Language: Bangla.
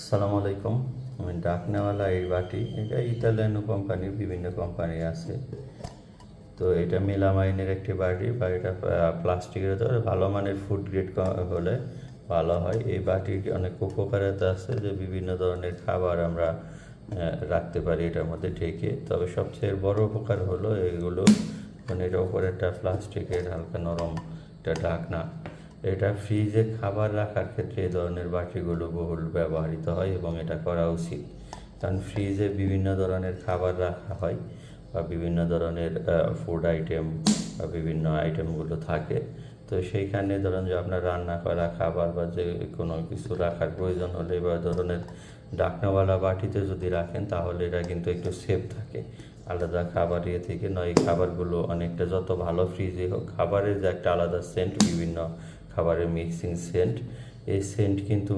আসসালামু আলাইকুম। আমি ডাকনাওয়ালা এই বাটি, এটা ইতালিয়ানো কোম্পানির, বিভিন্ন কোম্পানি আছে। তো এটা মেলামাইনের একটি বাটি, বাটিটা প্লাস্টিকের, তো ভালো মানের ফুড গ্রেড হলে ভালো হয়। এই বাটির অনেক উপকারিতা আছে, যে বিভিন্ন ধরনের খাবার আমরা রাখতে পারি এটার মধ্যে ঢেকে। তবে সবচেয়ে বড় উপকার হলো এগুলো, মানে এটার উপরে একটা প্লাস্টিকের হালকা নরম একটা ঢাকনা। এটা ফ্রিজে খাবার রাখার ক্ষেত্রে এই ধরনের বাটিগুলো বহুল ব্যবহৃত হয় এবং এটা করা উচিত। কারণ ফ্রিজে বিভিন্ন ধরনের খাবার রাখা হয়, বা বিভিন্ন ধরনের ফুড আইটেম বা বিভিন্ন আইটেমগুলো থাকে। তো সেইখানে ধরেন যে আপনার রান্না করা খাবার বা যে কোনো কিছু রাখার প্রয়োজন হলে বা ধরনের ঢাকনাওয়ালা বাটিতে যদি রাখেন, তাহলে এটা কিন্তু একটু সেফ থাকে আলাদা খাবার থেকে। নয়, এই খাবারগুলো অনেকটা যত ভালো ফ্রিজে হোক, খাবারের যে একটা আলাদা সেন্ট, বিভিন্ন খাবারের মিক্সিং সেন্ট, এই সেন্ট কিন্তু